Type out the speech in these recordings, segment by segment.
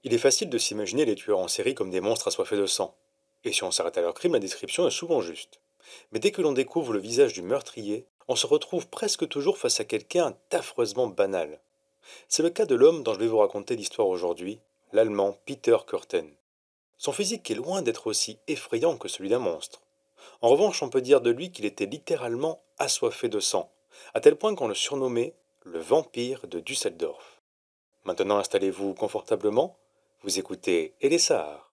Il est facile de s'imaginer les tueurs en série comme des monstres assoiffés de sang. Et si on s'arrête à leur crime, la description est souvent juste. Mais dès que l'on découvre le visage du meurtrier, on se retrouve presque toujours face à quelqu'un d'affreusement banal. C'est le cas de l'homme dont je vais vous raconter l'histoire aujourd'hui, l'Allemand Peter Kürten. Son physique est loin d'être aussi effrayant que celui d'un monstre. En revanche, on peut dire de lui qu'il était littéralement assoiffé de sang, à tel point qu'on le surnommait le vampire de Düsseldorf. Maintenant installez-vous confortablement, vous écoutez Elessar.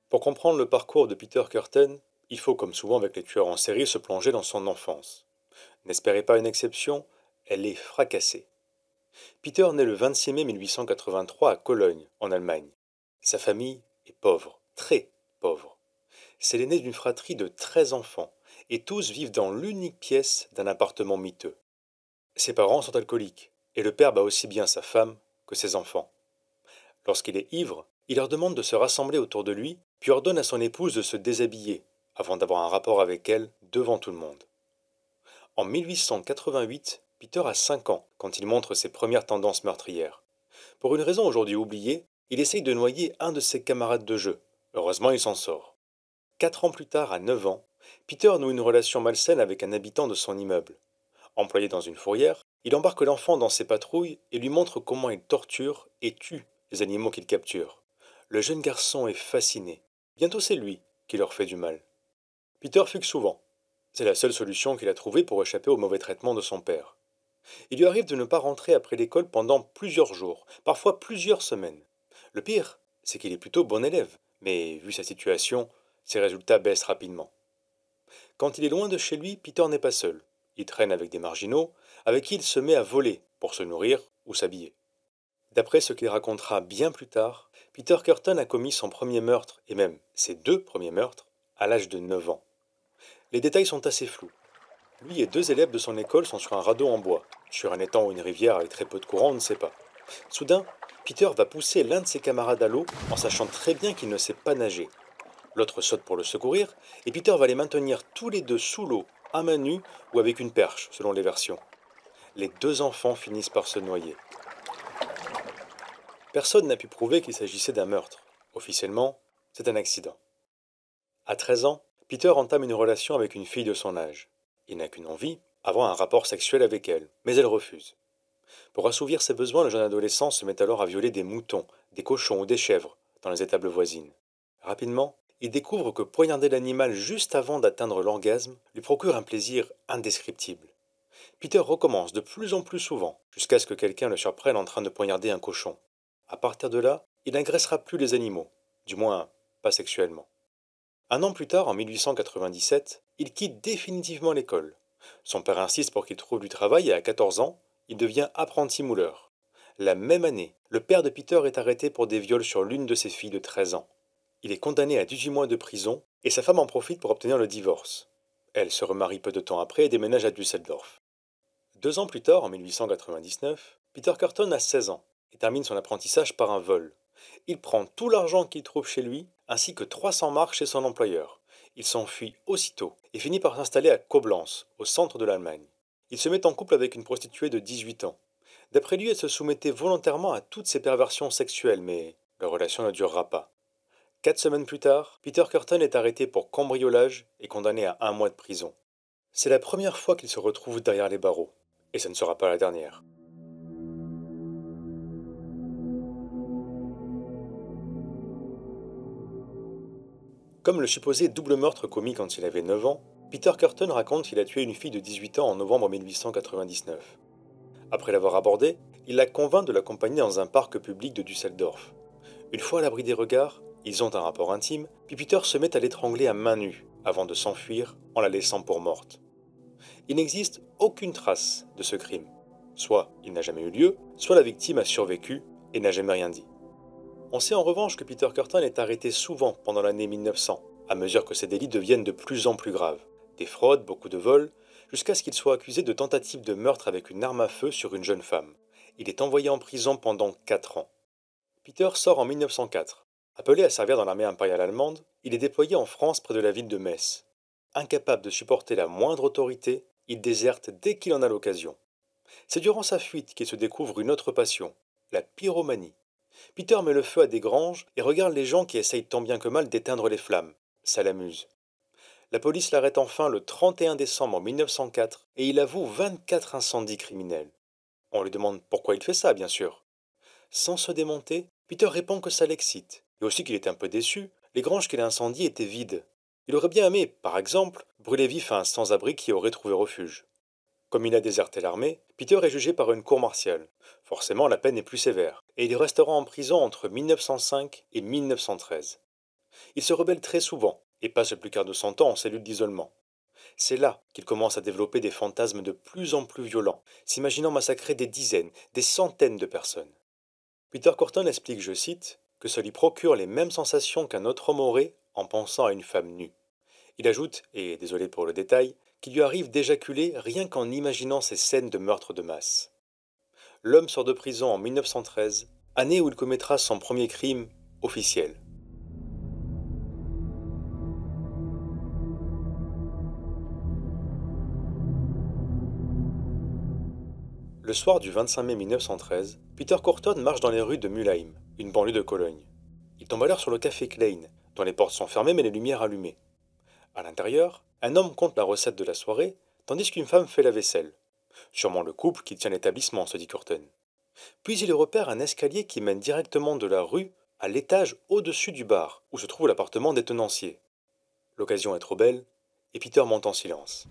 Pour comprendre le parcours de Peter Kürten, il faut, comme souvent avec les tueurs en série, se plonger dans son enfance. N'espérez pas une exception, elle est fracassée. Peter naît le 26 mai 1883 à Cologne, en Allemagne. Sa famille est pauvre, très pauvre. C'est l'aîné d'une fratrie de 13 enfants, et tous vivent dans l'unique pièce d'un appartement miteux. Ses parents sont alcooliques, et le père bat aussi bien sa femme que ses enfants. Lorsqu'il est ivre, il leur demande de se rassembler autour de lui, puis ordonne à son épouse de se déshabiller, avant d'avoir un rapport avec elle devant tout le monde. En 1888, Peter a 5 ans quand il montre ses premières tendances meurtrières. Pour une raison aujourd'hui oubliée, il essaye de noyer un de ses camarades de jeu. Heureusement, il s'en sort. 4 ans plus tard, à 9 ans, Peter noue une relation malsaine avec un habitant de son immeuble. Employé dans une fourrière, il embarque l'enfant dans ses patrouilles et lui montre comment il torture et tue les animaux qu'il capture. Le jeune garçon est fasciné. Bientôt c'est lui qui leur fait du mal. Peter fugue souvent. C'est la seule solution qu'il a trouvée pour échapper au mauvais traitement de son père. Il lui arrive de ne pas rentrer après l'école pendant plusieurs jours, parfois plusieurs semaines. Le pire, c'est qu'il est plutôt bon élève, mais vu sa situation, ses résultats baissent rapidement. Quand il est loin de chez lui, Peter n'est pas seul. Il traîne avec des marginaux, avec qui il se met à voler pour se nourrir ou s'habiller. D'après ce qu'il racontera bien plus tard, Peter Kürten a commis son premier meurtre, et même ses 2 premiers meurtres, à l'âge de 9 ans. Les détails sont assez flous. Lui et 2 élèves de son école sont sur un radeau en bois. Sur un étang ou une rivière avec très peu de courant, on ne sait pas. Soudain, Peter va pousser l'un de ses camarades à l'eau en sachant très bien qu'il ne sait pas nager. L'autre saute pour le secourir, et Peter va les maintenir tous les deux sous l'eau, à main nue ou avec une perche, selon les versions. Les 2 enfants finissent par se noyer. Personne n'a pu prouver qu'il s'agissait d'un meurtre. Officiellement, c'est un accident. À 13 ans, Peter entame une relation avec une fille de son âge. Il n'a qu'une envie, avoir un rapport sexuel avec elle, mais elle refuse. Pour assouvir ses besoins, le jeune adolescent se met alors à violer des moutons, des cochons ou des chèvres dans les étables voisines. Rapidement, il découvre que poignarder l'animal juste avant d'atteindre l'orgasme lui procure un plaisir indescriptible. Peter recommence de plus en plus souvent, jusqu'à ce que quelqu'un le surprenne en train de poignarder un cochon. À partir de là, il n'agressera plus les animaux, du moins pas sexuellement. Un an plus tard, en 1897, il quitte définitivement l'école. Son père insiste pour qu'il trouve du travail et à 14 ans, il devient apprenti mouleur. La même année, le père de Peter est arrêté pour des viols sur l'une de ses filles de 13 ans. Il est condamné à 18 mois de prison et sa femme en profite pour obtenir le divorce. Elle se remarie peu de temps après et déménage à Düsseldorf. 2 ans plus tard, en 1899, Peter Kürten a 16 ans et termine son apprentissage par un vol. Il prend tout l'argent qu'il trouve chez lui, ainsi que 300 marks chez son employeur. Il s'enfuit aussitôt et finit par s'installer à Koblenz, au centre de l'Allemagne. Il se met en couple avec une prostituée de 18 ans. D'après lui, elle se soumettait volontairement à toutes ses perversions sexuelles, mais leur relation ne durera pas. 4 semaines plus tard, Peter Kürten est arrêté pour cambriolage et condamné à 1 mois de prison. C'est la première fois qu'il se retrouve derrière les barreaux, et ce ne sera pas la dernière. Comme le supposé double meurtre commis quand il avait 9 ans, Peter Kürten raconte qu'il a tué une fille de 18 ans en novembre 1899. Après l'avoir abordée, il la convainc de l'accompagner dans un parc public de Düsseldorf. Une fois à l'abri des regards, ils ont un rapport intime, puis Peter se met à l'étrangler à main nue, avant de s'enfuir en la laissant pour morte. Il n'existe aucune trace de ce crime. Soit il n'a jamais eu lieu, soit la victime a survécu et n'a jamais rien dit. On sait en revanche que Peter Kürten est arrêté souvent pendant l'année 1900, à mesure que ses délits deviennent de plus en plus graves. Des fraudes, beaucoup de vols, jusqu'à ce qu'il soit accusé de tentative de meurtre avec une arme à feu sur une jeune femme. Il est envoyé en prison pendant 4 ans. Peter sort en 1904. Appelé à servir dans l'armée impériale allemande, il est déployé en France près de la ville de Metz. Incapable de supporter la moindre autorité, il déserte dès qu'il en a l'occasion. C'est durant sa fuite qu'il se découvre une autre passion, la pyromanie. Peter met le feu à des granges et regarde les gens qui essayent tant bien que mal d'éteindre les flammes. Ça l'amuse. La police l'arrête enfin le 31 décembre 1904 et il avoue 24 incendies criminels. On lui demande pourquoi il fait ça, bien sûr. Sans se démonter, Peter répond que ça l'excite, et aussi qu'il est un peu déçu, les granges qu'il a incendiées étaient vides. Il aurait bien aimé, par exemple, brûler vif un sans-abri qui aurait trouvé refuge. Comme il a déserté l'armée, Peter est jugé par une cour martiale. Forcément, la peine est plus sévère, et il restera en prison entre 1905 et 1913. Il se rebelle très souvent, et passe le plus quart de son temps en cellule d'isolement. C'est là qu'il commence à développer des fantasmes de plus en plus violents, s'imaginant massacrer des dizaines, des centaines de personnes. Peter Corton explique, je cite, que ça lui procure les mêmes sensations qu'un autre homme aurait en pensant à une femme nue. Il ajoute, et désolé pour le détail, qu'il lui arrive d'éjaculer rien qu'en imaginant ces scènes de meurtre de masse. L'homme sort de prison en 1913, année où il commettra son premier crime officiel. Le soir du 25 mai 1913, Peter Corton marche dans les rues de Mülheim, une banlieue de Cologne. Il tombe alors sur le café Klein, dont les portes sont fermées mais les lumières allumées. À l'intérieur, un homme compte la recette de la soirée, tandis qu'une femme fait la vaisselle. Sûrement le couple qui tient l'établissement, se dit Corton. Puis il repère un escalier qui mène directement de la rue à l'étage au-dessus du bar, où se trouve l'appartement des tenanciers. L'occasion est trop belle, et Peter monte en silence.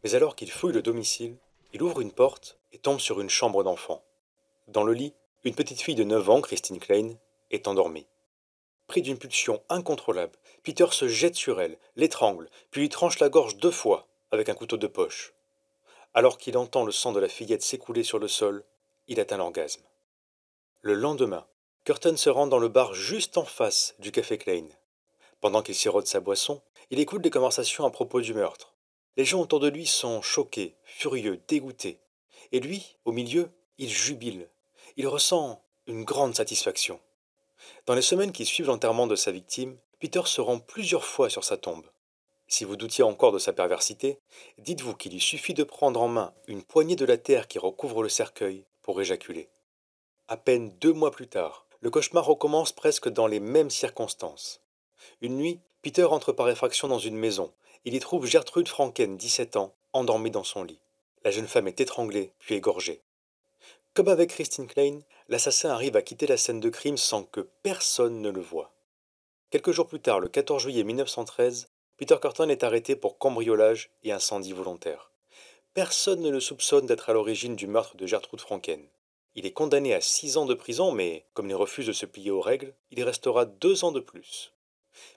Mais alors qu'il fouille le domicile, il ouvre une porte et tombe sur une chambre d'enfant. Dans le lit, une petite fille de 9 ans, Christine Klein, est endormie. Pris d'une pulsion incontrôlable, Peter se jette sur elle, l'étrangle, puis lui tranche la gorge 2 fois avec un couteau de poche. Alors qu'il entend le sang de la fillette s'écouler sur le sol, il atteint l'orgasme. Le lendemain, Curtin se rend dans le bar juste en face du café Klein. Pendant qu'il sirote sa boisson, il écoute des conversations à propos du meurtre. Les gens autour de lui sont choqués, furieux, dégoûtés. Et lui, au milieu, il jubile. Il ressent une grande satisfaction. Dans les semaines qui suivent l'enterrement de sa victime, Peter se rend plusieurs fois sur sa tombe. Si vous doutiez encore de sa perversité, dites-vous qu'il lui suffit de prendre en main une poignée de la terre qui recouvre le cercueil pour éjaculer. À peine 2 mois plus tard, le cauchemar recommence presque dans les mêmes circonstances. Une nuit, Peter entre par effraction dans une maison. Il y trouve Gertrude Franken, 17 ans, endormie dans son lit. La jeune femme est étranglée, puis égorgée. Comme avec Christine Klein, l'assassin arrive à quitter la scène de crime sans que personne ne le voie. Quelques jours plus tard, le 14 juillet 1913, Peter Corton est arrêté pour cambriolage et incendie volontaire. Personne ne le soupçonne d'être à l'origine du meurtre de Gertrude Franken. Il est condamné à 6 ans de prison, mais comme il refuse de se plier aux règles, il y restera 2 ans de plus.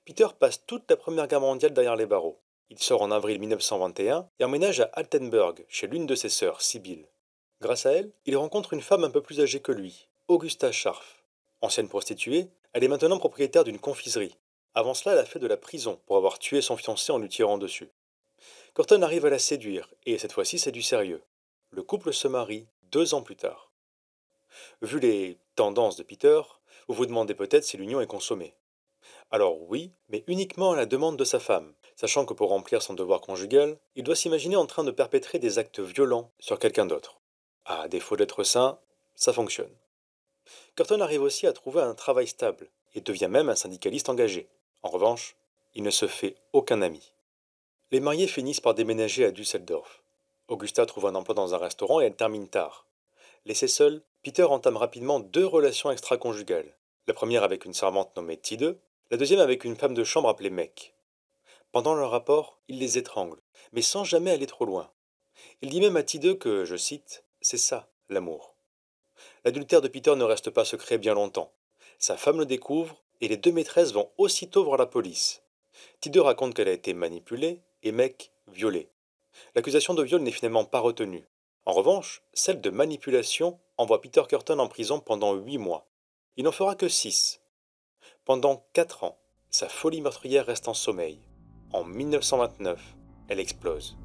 Peter passe toute la Première Guerre mondiale derrière les barreaux. Il sort en avril 1921 et emménage à Altenburg, chez l'une de ses sœurs, Sibylle. Grâce à elle, il rencontre une femme un peu plus âgée que lui, Augusta Scharf. Ancienne prostituée, elle est maintenant propriétaire d'une confiserie. Avant cela, elle a fait de la prison pour avoir tué son fiancé en lui tirant dessus. Corton arrive à la séduire, et cette fois-ci c'est du sérieux. Le couple se marie 2 ans plus tard. Vu les tendances de Peter, vous vous demandez peut-être si l'union est consommée. Alors oui, mais uniquement à la demande de sa femme, sachant que pour remplir son devoir conjugal, il doit s'imaginer en train de perpétrer des actes violents sur quelqu'un d'autre. À défaut d'être sain, ça fonctionne. Curtin arrive aussi à trouver un travail stable, et devient même un syndicaliste engagé. En revanche, il ne se fait aucun ami. Les mariés finissent par déménager à Düsseldorf. Augusta trouve un emploi dans un restaurant et elle termine tard. Laissé seul, Peter entame rapidement 2 relations extra-conjugales. La première avec une servante nommée Tide, la deuxième avec une femme de chambre appelée Mec. Pendant leur rapport, il les étrangle, mais sans jamais aller trop loin. Il dit même à Tide que, je cite, c'est ça, l'amour. L'adultère de Peter ne reste pas secret bien longtemps. Sa femme le découvre et les 2 maîtresses vont aussitôt voir la police. Tide raconte qu'elle a été manipulée et Mec violée. L'accusation de viol n'est finalement pas retenue. En revanche, celle de manipulation envoie Peter Curtin en prison pendant 8 mois. Il n'en fera que 6. Pendant 4 ans, Sa folie meurtrière reste en sommeil. En 1929, elle explose.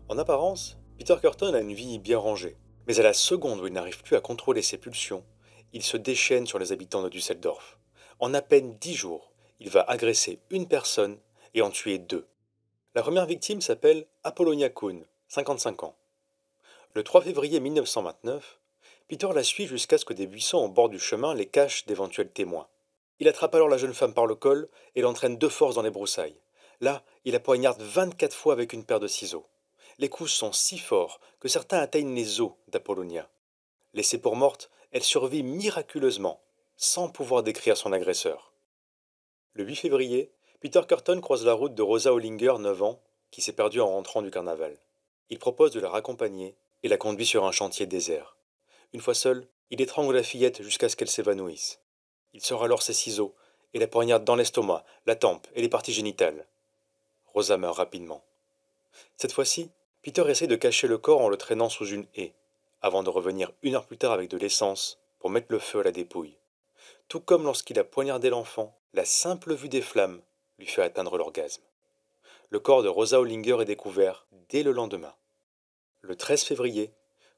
En apparence, Peter Curtin a une vie bien rangée. Mais à la seconde où il n'arrive plus à contrôler ses pulsions, il se déchaîne sur les habitants de Düsseldorf. En à peine 10 jours, il va agresser une personne et en tuer deux. La première victime s'appelle Apollonia Kuhn, 55 ans. Le 3 février 1929, Peter la suit jusqu'à ce que des buissons au bord du chemin les cachent d'éventuels témoins. Il attrape alors la jeune femme par le col et l'entraîne de force dans les broussailles. Là, il la poignarde 24 fois avec une paire de ciseaux. Les coups sont si forts que certains atteignent les os d'Apollonia. Laissée pour morte, elle survit miraculeusement, sans pouvoir décrire son agresseur. Le 8 février, Peter Curtin croise la route de Rosa Hollinger, 9 ans, qui s'est perdue en rentrant du carnaval. Il propose de la raccompagner et la conduit sur un chantier désert. Une fois seul, il étrangle la fillette jusqu'à ce qu'elle s'évanouisse. Il sort alors ses ciseaux et la poignarde dans l'estomac, la tempe et les parties génitales. Rosa meurt rapidement. Cette fois-ci, Peter essaie de cacher le corps en le traînant sous une haie, avant de revenir 1 heure plus tard avec de l'essence pour mettre le feu à la dépouille. Tout comme lorsqu'il a poignardé l'enfant, la simple vue des flammes lui fait atteindre l'orgasme. Le corps de Rosa Hollinger est découvert dès le lendemain. Le 13 février,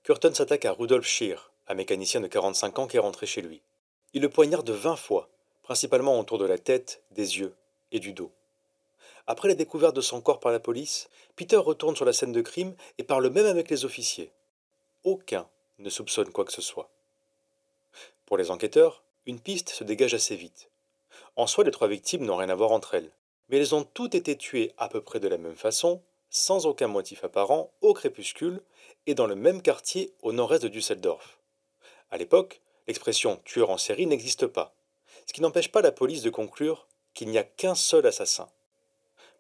Curtin s'attaque à Rudolf Scheer, un mécanicien de 45 ans qui est rentré chez lui. Il le poignarde 20 fois, principalement autour de la tête, des yeux et du dos. Après la découverte de son corps par la police, Peter retourne sur la scène de crime et parle même avec les officiers. Aucun ne soupçonne quoi que ce soit. Pour les enquêteurs, une piste se dégage assez vite. En soi, les 3 victimes n'ont rien à voir entre elles, mais elles ont toutes été tuées à peu près de la même façon, sans aucun motif apparent, au crépuscule, et dans le même quartier au nord-est de Düsseldorf. À l'époque, l'expression tueur en série n'existe pas, ce qui n'empêche pas la police de conclure qu'il n'y a qu'un seul assassin.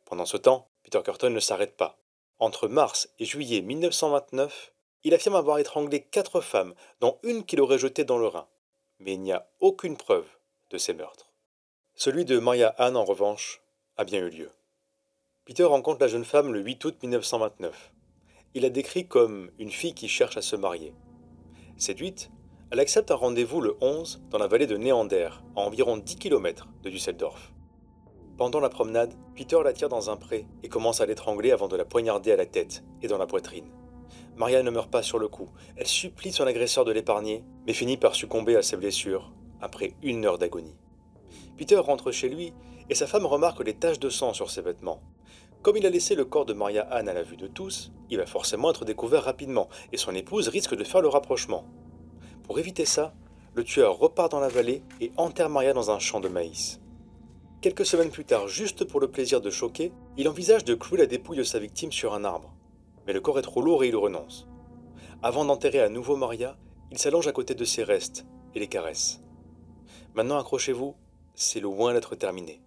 Pendant ce temps, Peter Curtin ne s'arrête pas. Entre mars et juillet 1929, il affirme avoir étranglé 4 femmes, dont une qu'il aurait jetée dans le Rhin. Mais il n'y a aucune preuve de ces meurtres. Celui de Maria Anne, en revanche, a bien eu lieu. Peter rencontre la jeune femme le 8 août 1929. Il la décrit comme une fille qui cherche à se marier. Séduite, elle accepte un rendez-vous le 11 dans la vallée de Neander, à environ 10 km de Düsseldorf. Pendant la promenade, Peter la tire dans un pré et commence à l'étrangler avant de la poignarder à la tête et dans la poitrine. Maria ne meurt pas sur le coup, elle supplie son agresseur de l'épargner, mais finit par succomber à ses blessures après 1 heure d'agonie. Peter rentre chez lui et sa femme remarque les taches de sang sur ses vêtements. Comme il a laissé le corps de Maria Anne à la vue de tous, il va forcément être découvert rapidement et son épouse risque de faire le rapprochement. Pour éviter ça, le tueur repart dans la vallée et enterre Maria dans un champ de maïs. Quelques semaines plus tard, juste pour le plaisir de choquer, il envisage de clouer la dépouille de sa victime sur un arbre. Mais le corps est trop lourd et il renonce. Avant d'enterrer à nouveau Maria, il s'allonge à côté de ses restes et les caresse. Maintenant, accrochez-vous, c'est loin d'être terminé.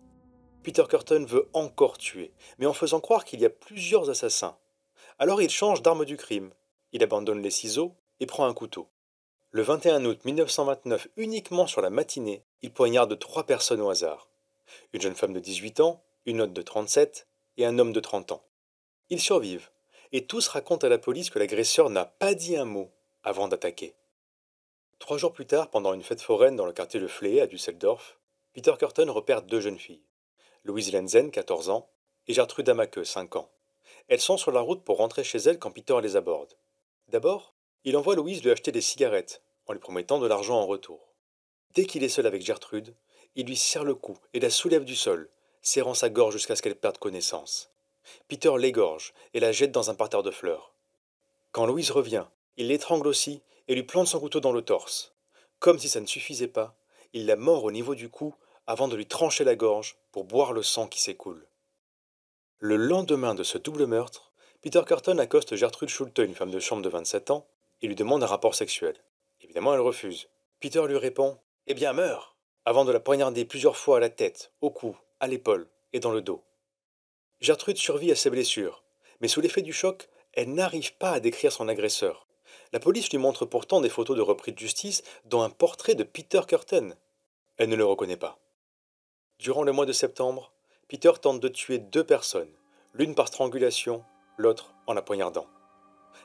Peter Curtin veut encore tuer, mais en faisant croire qu'il y a plusieurs assassins. Alors il change d'arme du crime. Il abandonne les ciseaux et prend un couteau. Le 21 août 1929, uniquement sur la matinée, il poignarde 3 personnes au hasard. Une jeune femme de 18 ans, une autre de 37 et un homme de 30 ans. Ils survivent, et tous racontent à la police que l'agresseur n'a pas dit un mot avant d'attaquer. 3 jours plus tard, pendant une fête foraine dans le quartier de Flée à Düsseldorf, Peter Curtin repère 2 jeunes filles. Louise Lenzen, 14 ans, et Gertrude Hamake, 5 ans. Elles sont sur la route pour rentrer chez elles quand Peter les aborde. D'abord, il envoie Louise lui acheter des cigarettes, en lui promettant de l'argent en retour. Dès qu'il est seul avec Gertrude, il lui serre le cou et la soulève du sol, serrant sa gorge jusqu'à ce qu'elle perde connaissance. Peter l'égorge et la jette dans un parterre de fleurs. Quand Louise revient, il l'étrangle aussi et lui plante son couteau dans le torse. Comme si ça ne suffisait pas, il la mord au niveau du cou avant de lui trancher la gorge pour boire le sang qui s'écoule. Le lendemain de ce double meurtre, Peter Curtin accoste Gertrude Schulte, une femme de chambre de 27 ans, et lui demande un rapport sexuel. Évidemment, elle refuse. Peter lui répond « Eh bien, meurs !» avant de la poignarder plusieurs fois à la tête, au cou, à l'épaule et dans le dos. Gertrude survit à ses blessures, mais sous l'effet du choc, elle n'arrive pas à décrire son agresseur. La police lui montre pourtant des photos de repris de justice, dont un portrait de Peter Curtin. Elle ne le reconnaît pas. Durant le mois de septembre, Peter tente de tuer 2 personnes, l'une par strangulation, l'autre en la poignardant.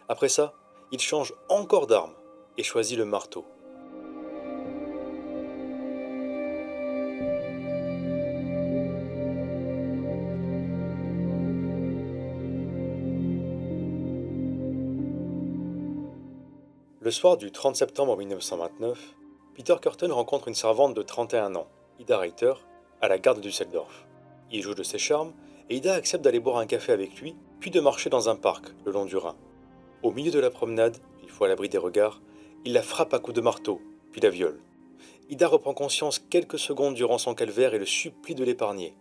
Après ça, il change encore d'arme et choisit le marteau. Le soir du 30 septembre 1929, Peter Kürten rencontre une servante de 31 ans, Ida Reiter, à la gare de Düsseldorf. Il joue de ses charmes et Ida accepte d'aller boire un café avec lui, puis de marcher dans un parc le long du Rhin. Au milieu de la promenade, une fois à l'abri des regards, il la frappe à coups de marteau, puis la viole. Ida reprend conscience quelques secondes durant son calvaire et le supplie de l'épargner.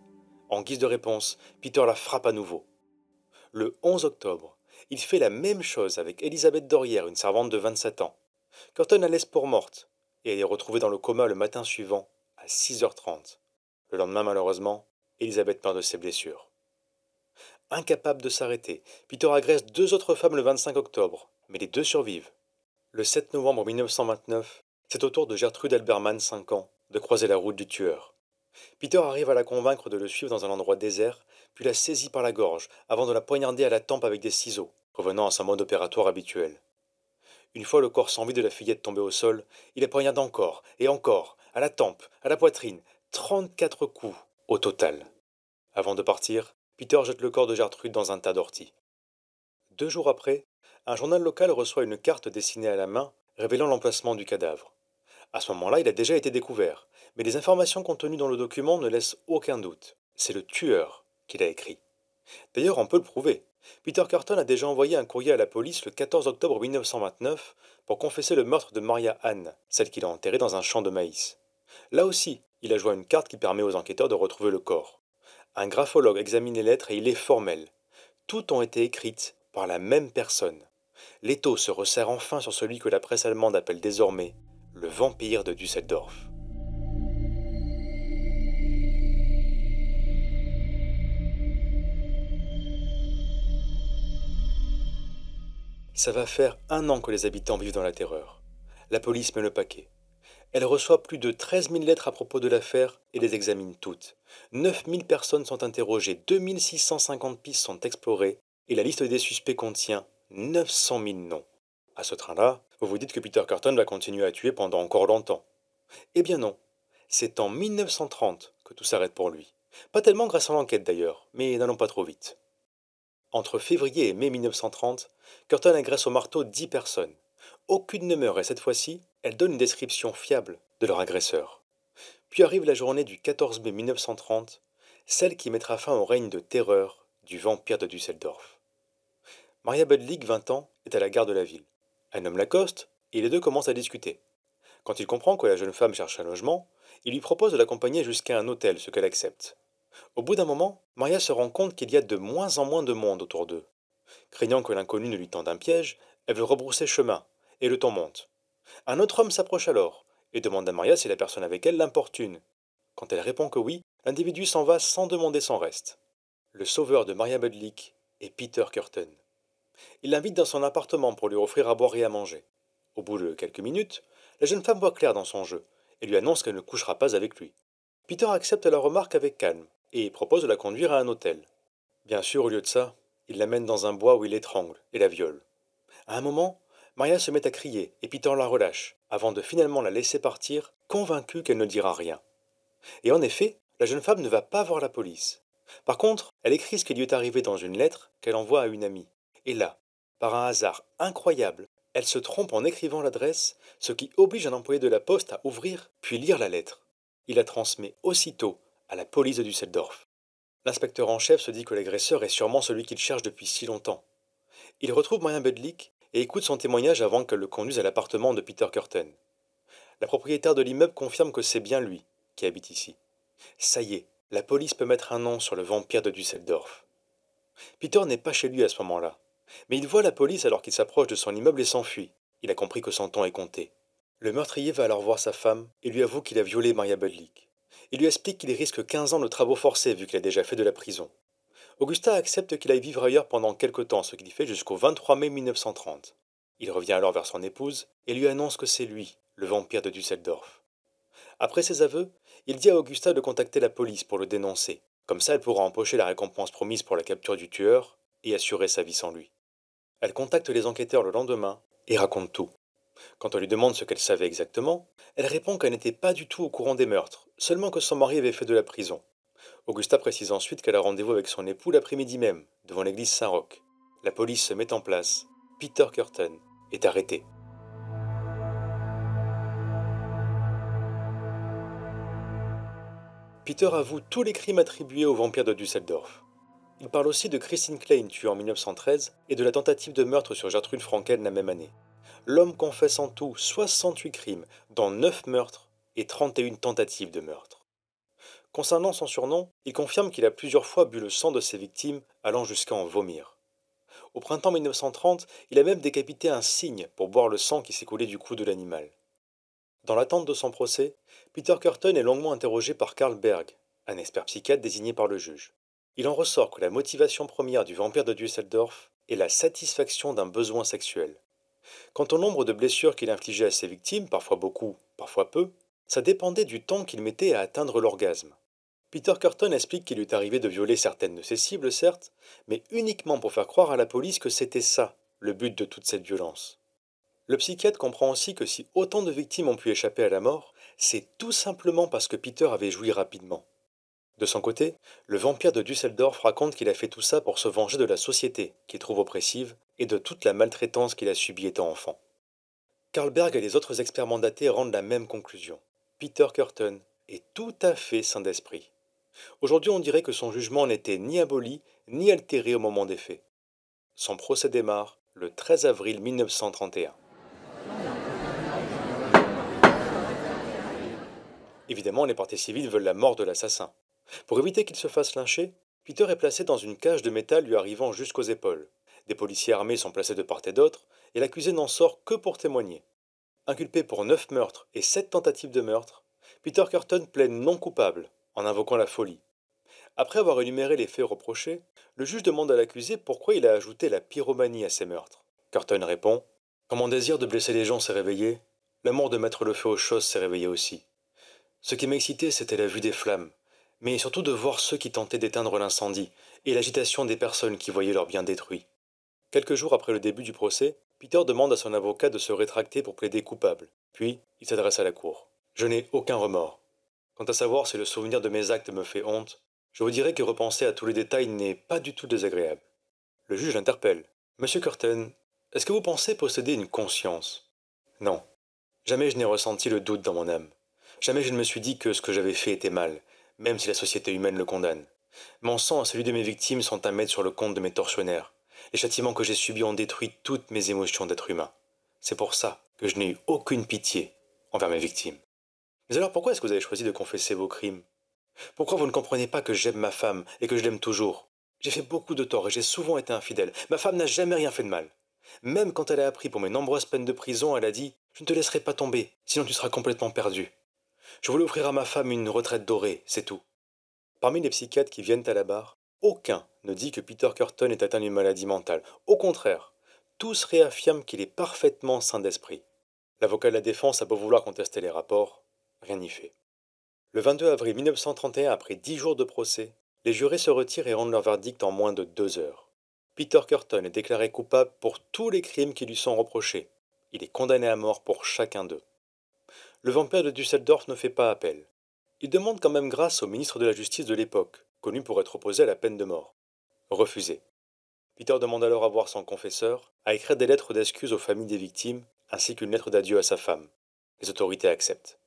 En guise de réponse, Peter la frappe à nouveau. Le 11 octobre, il fait la même chose avec Elisabeth Dorière, une servante de 27 ans. Kürten la laisse pour morte, et elle est retrouvée dans le coma le matin suivant, à 6h30. Le lendemain, malheureusement, Elisabeth meurt de ses blessures. Incapable de s'arrêter, Peter agresse 2 autres femmes le 25 octobre, mais les 2 survivent. Le 7 novembre 1929, c'est au tour de Gertrude Elbermann, 5 ans, de croiser la route du tueur. Peter arrive à la convaincre de le suivre dans un endroit désert, puis la saisit par la gorge, avant de la poignarder à la tempe avec des ciseaux, revenant à son mode opératoire habituel. Une fois le corps sans vie de la fillette tombé au sol, il la poignarde encore, et encore, à la tempe, à la poitrine, 34 coups au total. Avant de partir, Peter jette le corps de Gertrude dans un tas d'orties. 2 jours après, un journal local reçoit une carte dessinée à la main révélant l'emplacement du cadavre. À ce moment-là, il a déjà été découvert, mais les informations contenues dans le document ne laissent aucun doute. C'est le tueur qui l'a écrit. D'ailleurs, on peut le prouver. Peter Kürten a déjà envoyé un courrier à la police le 14 octobre 1929 pour confesser le meurtre de Maria Anne, celle qu'il a enterrée dans un champ de maïs. Là aussi, il a joint une carte qui permet aux enquêteurs de retrouver le corps. Un graphologue examine les lettres et il est formel. Toutes ont été écrites par la même personne. L'étau se resserre enfin sur celui que la presse allemande appelle désormais le vampire de Düsseldorf. Ça va faire 1 an que les habitants vivent dans la terreur. La police met le paquet. Elle reçoit plus de 13 000 lettres à propos de l'affaire et les examine toutes. 9 000 personnes sont interrogées, 2 650 pistes sont explorées et la liste des suspects contient 900 000 noms. À ce train-là, vous vous dites que Peter Kürten va continuer à tuer pendant encore longtemps. Eh bien non, c'est en 1930 que tout s'arrête pour lui. Pas tellement grâce à l'enquête d'ailleurs, mais n'allons pas trop vite. Entre février et mai 1930, Kürten agresse au marteau 10 personnes. Aucune ne meurt et cette fois-ci, elle donne une description fiable de leur agresseur. Puis arrive la journée du 14 mai 1930, celle qui mettra fin au règne de terreur du vampire de Düsseldorf. Maria Budlik, 20 ans, est à la gare de la ville. Un homme l'accoste et les deux commencent à discuter. Quand il comprend que la jeune femme cherche un logement, il lui propose de l'accompagner jusqu'à un hôtel, ce qu'elle accepte. Au bout d'un moment, Maria se rend compte qu'il y a de moins en moins de monde autour d'eux. Craignant que l'inconnu ne lui tende un piège, elle veut rebrousser chemin, et le ton monte. Un autre homme s'approche alors, et demande à Maria si la personne avec elle l'importune. Quand elle répond que oui, l'individu s'en va sans demander son reste. Le sauveur de Maria Budlik est Peter Kürten. Il l'invite dans son appartement pour lui offrir à boire et à manger. Au bout de quelques minutes, la jeune femme voit clair dans son jeu, et lui annonce qu'elle ne couchera pas avec lui. Peter accepte la remarque avec calme, et propose de la conduire à un hôtel. Bien sûr, au lieu de ça, il l'amène dans un bois où il l'étrangle et la viole. À un moment, Maria se met à crier et Peter la relâche, avant de finalement la laisser partir, convaincue qu'elle ne dira rien. Et en effet, la jeune femme ne va pas voir la police. Par contre, elle écrit ce qui lui est arrivé dans une lettre qu'elle envoie à une amie. Et là, par un hasard incroyable, elle se trompe en écrivant l'adresse, ce qui oblige un employé de la poste à ouvrir puis lire la lettre. Il la transmet aussitôt à la police de Düsseldorf. L'inspecteur en chef se dit que l'agresseur est sûrement celui qu'il cherche depuis si longtemps. Il retrouve Maria Budlik et écoute son témoignage avant qu'elle le conduise à l'appartement de Peter Kürten. La propriétaire de l'immeuble confirme que c'est bien lui qui habite ici. Ça y est, la police peut mettre un nom sur le vampire de Düsseldorf. Peter n'est pas chez lui à ce moment-là, mais il voit la police alors qu'il s'approche de son immeuble et s'enfuit. Il a compris que son temps est compté. Le meurtrier va alors voir sa femme et lui avoue qu'il a violé Maria Budlik. Il lui explique qu'il risque 15 ans de travaux forcés vu qu'il a déjà fait de la prison. Augusta accepte qu'il aille vivre ailleurs pendant quelque temps, ce qu'il fait jusqu'au 23 mai 1930. Il revient alors vers son épouse et lui annonce que c'est lui, le vampire de Düsseldorf. Après ses aveux, il dit à Augusta de contacter la police pour le dénoncer. Comme ça, elle pourra empocher la récompense promise pour la capture du tueur et assurer sa vie sans lui. Elle contacte les enquêteurs le lendemain et raconte tout. Quand on lui demande ce qu'elle savait exactement, elle répond qu'elle n'était pas du tout au courant des meurtres, seulement que son mari avait fait de la prison. Augusta précise ensuite qu'elle a rendez-vous avec son époux l'après-midi même, devant l'église Saint-Roch. La police se met en place. Peter Kürten est arrêté. Peter avoue tous les crimes attribués au vampire de Düsseldorf. Il parle aussi de Christine Klein tuée en 1913 et de la tentative de meurtre sur Gertrude Frankel la même année. L'homme confesse en tout 68 crimes, dont 9 meurtres et 31 tentatives de meurtre. Concernant son surnom, il confirme qu'il a plusieurs fois bu le sang de ses victimes, allant jusqu'à en vomir. Au printemps 1930, il a même décapité un cygne pour boire le sang qui s'écoulait du cou de l'animal. Dans l'attente de son procès, Peter Kürten est longuement interrogé par Karl Berg, un expert psychiatre désigné par le juge. Il en ressort que la motivation première du vampire de Düsseldorf est la satisfaction d'un besoin sexuel. Quant au nombre de blessures qu'il infligeait à ses victimes, parfois beaucoup, parfois peu, ça dépendait du temps qu'il mettait à atteindre l'orgasme. Peter Kürten explique qu'il lui est arrivé de violer certaines de ses cibles, certes, mais uniquement pour faire croire à la police que c'était ça, le but de toute cette violence. Le psychiatre comprend aussi que si autant de victimes ont pu échapper à la mort, c'est tout simplement parce que Peter avait joui rapidement. De son côté, le vampire de Düsseldorf raconte qu'il a fait tout ça pour se venger de la société, qu'il trouve oppressive, et de toute la maltraitance qu'il a subie étant enfant. Karl Berg et les autres experts mandatés rendent la même conclusion. Peter Kürten est tout à fait sain d'esprit. Aujourd'hui, on dirait que son jugement n'était ni aboli, ni altéré au moment des faits. Son procès démarre le 13 avril 1931. Évidemment, les parties civiles veulent la mort de l'assassin. Pour éviter qu'il se fasse lyncher, Peter est placé dans une cage de métal lui arrivant jusqu'aux épaules. Des policiers armés sont placés de part et d'autre, et l'accusé n'en sort que pour témoigner. Inculpé pour 9 meurtres et 7 tentatives de meurtre, Peter Kürten plaide non coupable, en invoquant la folie. Après avoir énuméré les faits reprochés, le juge demande à l'accusé pourquoi il a ajouté la pyromanie à ses meurtres. Kürten répond: Quand mon désir de blesser les gens s'est réveillé, l'amour de mettre le feu aux choses s'est réveillé aussi. Ce qui m'excitait, c'était la vue des flammes, mais surtout de voir ceux qui tentaient d'éteindre l'incendie, et l'agitation des personnes qui voyaient leurs biens détruits. Quelques jours après le début du procès, Peter demande à son avocat de se rétracter pour plaider coupable. Puis, il s'adresse à la cour. Je n'ai aucun remords. Quant à savoir si le souvenir de mes actes me fait honte, je vous dirais que repenser à tous les détails n'est pas du tout désagréable. Le juge l'interpelle. Monsieur Kürten, est-ce que vous pensez posséder une conscience? Non. Jamais je n'ai ressenti le doute dans mon âme. Jamais je ne me suis dit que ce que j'avais fait était mal, même si la société humaine le condamne. Mon sang et celui de mes victimes sont à mettre sur le compte de mes tortionnaires. Les châtiments que j'ai subis ont détruit toutes mes émotions d'être humain. C'est pour ça que je n'ai eu aucune pitié envers mes victimes. Mais alors pourquoi est-ce que vous avez choisi de confesser vos crimes? Pourquoi vous ne comprenez pas que j'aime ma femme et que je l'aime toujours? J'ai fait beaucoup de tort et j'ai souvent été infidèle. Ma femme n'a jamais rien fait de mal. Même quand elle a appris pour mes nombreuses peines de prison, elle a dit: Je ne te laisserai pas tomber, sinon tu seras complètement perdu. Je voulais offrir à ma femme une retraite dorée, c'est tout. Parmi les psychiatres qui viennent à la barre, aucun ne dit que Peter Kürten est atteint d'une maladie mentale. Au contraire, tous réaffirment qu'il est parfaitement sain d'esprit. L'avocat de la défense a beau vouloir contester les rapports, rien n'y fait. Le 22 avril 1931, après 10 jours de procès, les jurés se retirent et rendent leur verdict en moins de 2 heures. Peter Kürten est déclaré coupable pour tous les crimes qui lui sont reprochés. Il est condamné à mort pour chacun d'eux. Le vampire de Düsseldorf ne fait pas appel. Il demande quand même grâce au ministre de la Justice de l'époque, connu pour être opposé à la peine de mort. Refusé. Peter demande alors à voir son confesseur, à écrire des lettres d'excuses aux familles des victimes, ainsi qu'une lettre d'adieu à sa femme. Les autorités acceptent.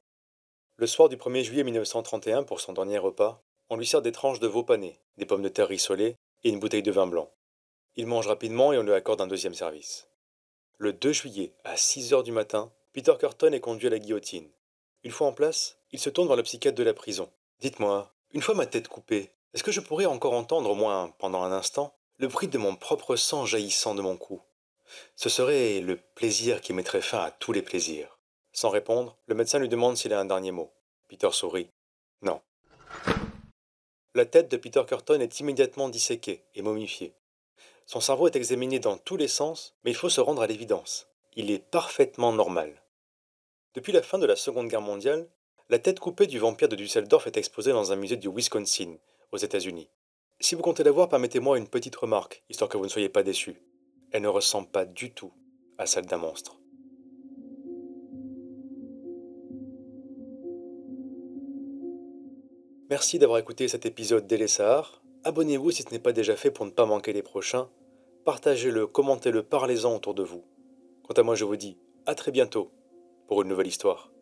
Le soir du 1er juillet 1931, pour son dernier repas, on lui sert des tranches de veau pané, des pommes de terre rissolées et une bouteille de vin blanc. Il mange rapidement et on lui accorde un deuxième service. Le 2 juillet, à 6 heures du matin, Peter Kürten est conduit à la guillotine. Une fois en place, il se tourne vers le psychiatre de la prison. Dites-moi, une fois ma tête coupée, est-ce que je pourrais encore entendre, au moins pendant un instant, le bruit de mon propre sang jaillissant de mon cou? Ce serait le plaisir qui mettrait fin à tous les plaisirs. Sans répondre, le médecin lui demande s'il a un dernier mot. Peter sourit. Non. La tête de Peter Kürten est immédiatement disséquée et momifiée. Son cerveau est examiné dans tous les sens, mais il faut se rendre à l'évidence. Il est parfaitement normal. Depuis la fin de la Seconde Guerre mondiale, la tête coupée du vampire de Düsseldorf est exposée dans un musée du Wisconsin, aux États-Unis. Si vous comptez la voir, permettez-moi une petite remarque, histoire que vous ne soyez pas déçus. Elle ne ressemble pas du tout à celle d'un monstre. Merci d'avoir écouté cet épisode d'Ele Sahar. Abonnez-vous si ce n'est pas déjà fait pour ne pas manquer les prochains. Partagez-le, commentez-le, parlez-en autour de vous. Quant à moi, je vous dis à très bientôt pour une nouvelle histoire.